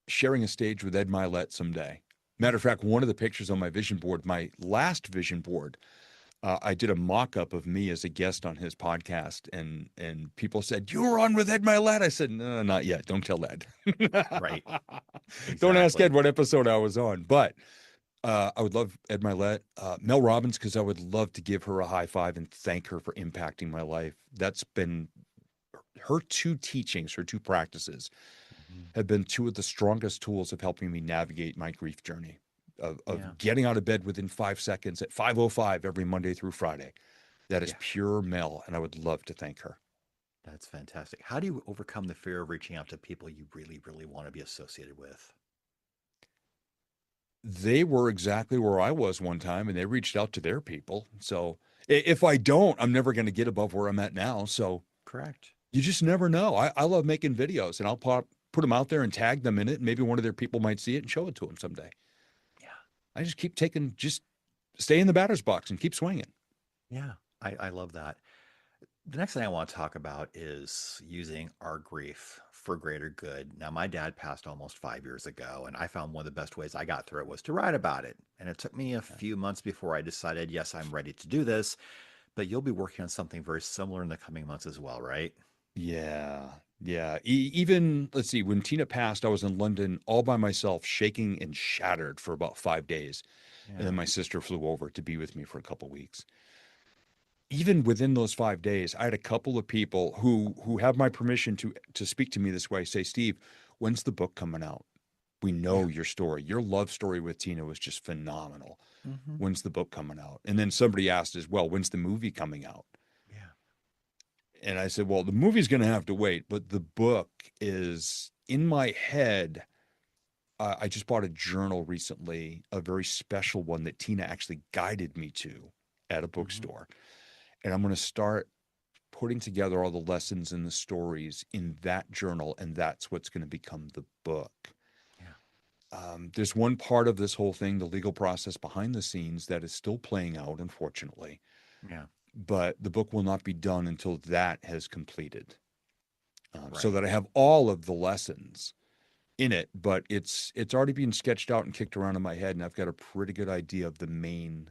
sharing a stage with Ed Milet someday. Matter of fact, one of the pictures on my vision board, my last vision board, I did a mock-up of me as a guest on his podcast, and people said, "You were on with Ed Milet." I said, "No, not yet. Don't tell Ed. Right. Don't ask Exactly. Ed what episode I was on." But I would love Ed Milet, Mel Robbins, because I would love to give her a high five and thank her for impacting my life. That's been her 2 teachings, her 2 practices, have been two of the strongest tools of helping me navigate my grief journey, of Yeah. getting out of bed within 5 seconds at 5:05 every Monday through Friday. That is Yeah. pure Mel, and I would love to thank her. That's fantastic. How do you overcome the fear of reaching out to people you really, really want to be associated with? They were exactly where I was one time, and they reached out to their people. So if I don't, I'm never going to get above where I'm at now. So Correct. you just never know. I love making videos, and I'll put them out there and tag them in it. And maybe one of their people might see it and show it to them someday. Yeah. I just keep just stay in the batter's box and keep swinging. Yeah. I love that. The next thing I want to talk about is using our grief for greater good. Now, my dad passed almost 5 years ago, and I found one of the best ways I got through it was to write about it. And it took me a few months before I decided, yes, I'm ready to do this. But you'll be working on something very similar in the coming months as well, right? Yeah. Yeah. Even, let's see, when Tina passed, I was in London all by myself, shaking and shattered for about 5 days. And Yeah. then my sister flew over to be with me for a couple weeks. Even within those 5 days, I had a couple of people who have my permission to speak to me this way say, Steve, when's the book coming out? We know Yeah. your story. Your love story with Tina was just phenomenal. Hmm. When's the book coming out? And then somebody asked as well, when's the movie coming out? Yeah. And I said, well, the movie's going to have to wait, but the book is in my head. I just bought a journal recently, a very special one that Tina actually guided me to at a Hmm. bookstore. And I'm going to start putting together all the lessons and the stories in that journal. And that's what's going to become the book. Yeah. There's one part of this whole thing, the legal process behind the scenes, that is still playing out, unfortunately. Yeah. But the book will not be done until that has completed, so Right. that I have all of the lessons in it. But it's already being sketched out and kicked around in my head, and I've got a pretty good idea of the main.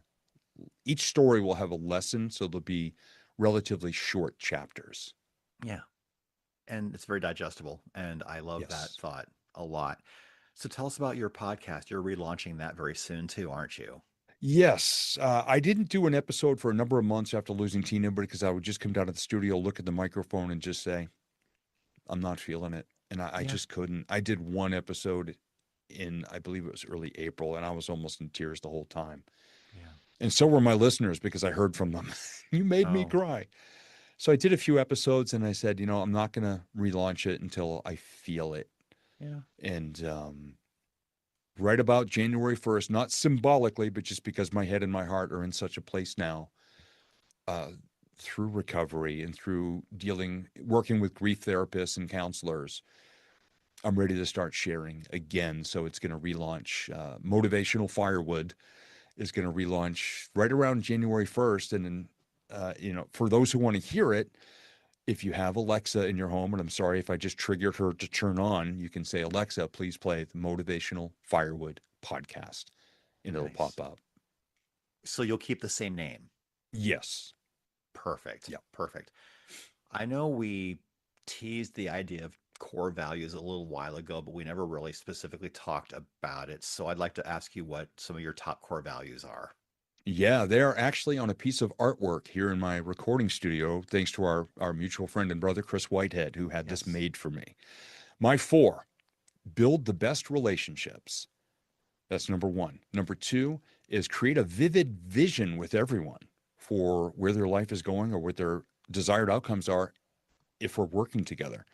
Each story will have a lesson, so there'll be relatively short chapters. Yeah. And it's very digestible. And I love that Yes. thought a lot. So tell us about your podcast. You're relaunching that very soon too, aren't you? Yes, I didn't do an episode for a number of months after losing Tina because I would just come down to the studio, look at the microphone, and just say, I'm not feeling it. And I Yeah. just couldn't. I did one episode in, I believe it was early April, and I was almost in tears the whole time. Yeah. And so were my listeners because I heard from them. You made me Oh, cry. So I did a few episodes and I said, I'm not going to relaunch it until I feel it. yeah. And right about January 1st, not symbolically, but just because my head and my heart are in such a place now, uh, through recovery and through working with grief therapists and counselors, I'm ready to start sharing again. So it's going to relaunch. Motivational Firewood is going to relaunch right around January 1st. And then, for those who want to hear it, if you have Alexa in your home, and I'm sorry if I just triggered her to turn on, you can say, Alexa, please play the Motivational Firewood podcast, and it'll Nice. pop up. So you'll keep the same name. Yes. Perfect. Yep. Perfect. I know we teased the idea of core values a little while ago, but we never really specifically talked about it. So I'd like to ask you what some of your top core values are. Yeah, they are actually on a piece of artwork here in my recording studio, thanks to our mutual friend and brother, Chris Whitehead, who had this Yes. made for me. My 4, build the best relationships. That's number 1. Number 2 is create a vivid vision with everyone for where their life is going or what their desired outcomes are if we're working together.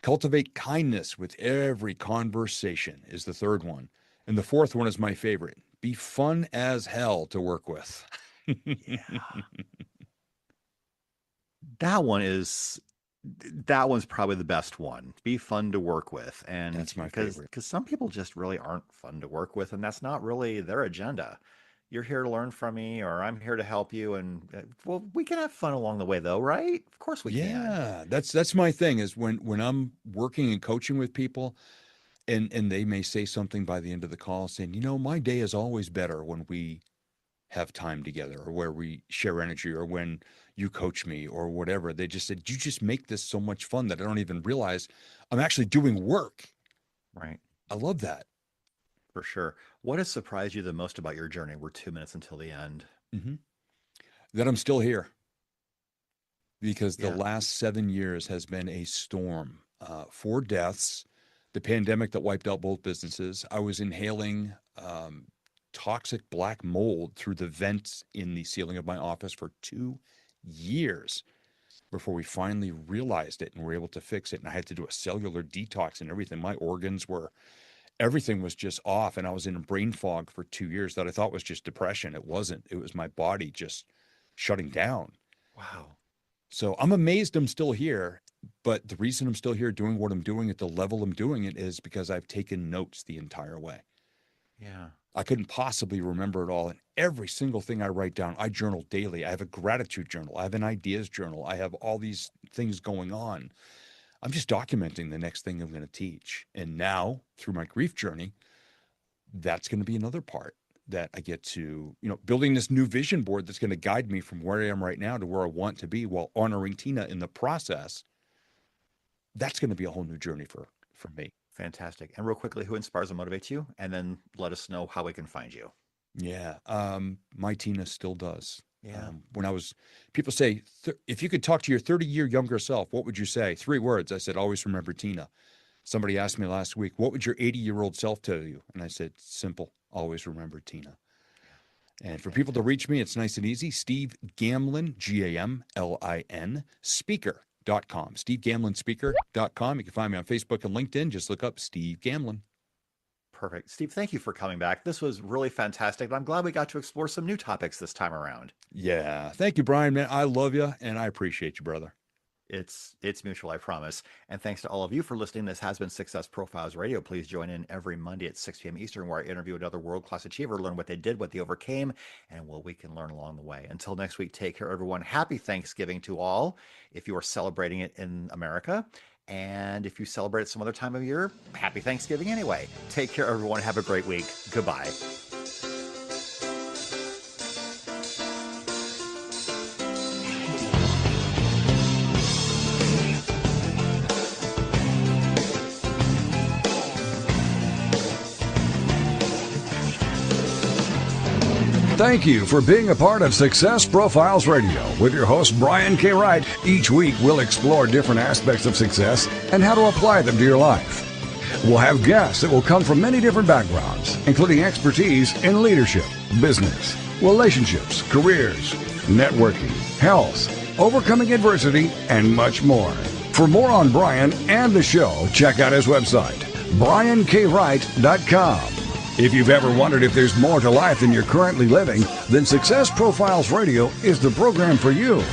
Cultivate kindness with every conversation is the third one. And the fourth one is my favorite. Be fun as hell to work with. Yeah. That one is that one's probably the best one. Be fun to work with. And That's my because favorite. some people just really aren't fun to work with, and that's not really their agenda. You're here to learn from me, or I'm here to help you. And well, we can have fun along the way, though, right? Of course we can. Yeah, that's my thing is when I'm working and coaching with people and they may say something by the end of the call saying, my day is always better when we have time together or where we share energy or when you coach me or whatever. They just said, you just make this so much fun that I don't even realize I'm actually doing work. Right. I love that. For sure. What has surprised you the most about your journey? We're 2 minutes until the end. Hmm. That I'm still here because the Yeah. last 7 years has been a storm. 4 deaths, the pandemic that wiped out both businesses. I was inhaling toxic black mold through the vents in the ceiling of my office for 2 years before we finally realized it and were able to fix it. And I had to do a cellular detox and everything. My organs were, everything was just off. And I was in a brain fog for 2 years that I thought was just depression. It wasn't. It was my body just shutting down. Wow. So I'm amazed I'm still here. But the reason I'm still here doing what I'm doing at the level I'm doing it is because I've taken notes the entire way. Yeah. I couldn't possibly remember it all. And every single thing I write down, I journal daily. I have a gratitude journal. I have an ideas journal. I have all these things going on. I'm just documenting the next thing I'm going to teach. And now, through my grief journey, that's going to be another part that I get to, building this new vision board that's going to guide me from where I am right now to where I want to be while honoring Tina in the process. That's going to be a whole new journey for me. Fantastic. And real quickly, who inspires and motivates you? And then let us know how we can find you. Yeah. My Tina still does. Yeah. People say, if you could talk to your 30-year younger self, what would you say? 3 words. I said, always remember Tina. Somebody asked me last week, what would your 80-year-old self tell you? And I said, simple, always remember Tina. And for people to reach me, it's nice and easy. Steve Gamlin, Gamlin, speaker.com. SteveGamlinSpeaker.com. You can find me on Facebook and LinkedIn. Just look up Steve Gamlin. Perfect. Steve, thank you for coming back. This was really fantastic. I'm glad we got to explore some new topics this time around. Yeah. Thank you, Brian, man. I love you and I appreciate you, brother. It's mutual, I promise. And thanks to all of you for listening. This has been Success Profiles Radio. Please join in every Monday at 6 p.m. Eastern, where I interview another world-class achiever, learn what they did, what they overcame, and what we can learn along the way. Until next week, take care, everyone. Happy Thanksgiving to all, if you are celebrating it in America. And if you celebrate it some other time of year, happy Thanksgiving anyway. Take care, everyone. Have a great week. Goodbye. Thank you for being a part of Success Profiles Radio with your host, Brian K. Wright. Each week, we'll explore different aspects of success and how to apply them to your life. We'll have guests that will come from many different backgrounds, including expertise in leadership, business, relationships, careers, networking, health, overcoming adversity, and much more. For more on Brian and the show, check out his website, briankwright.com. If you've ever wondered if there's more to life than you're currently living, then Success Profiles Radio is the program for you.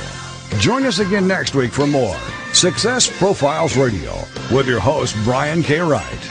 Join us again next week for more Success Profiles Radio with your host, Brian K. Wright.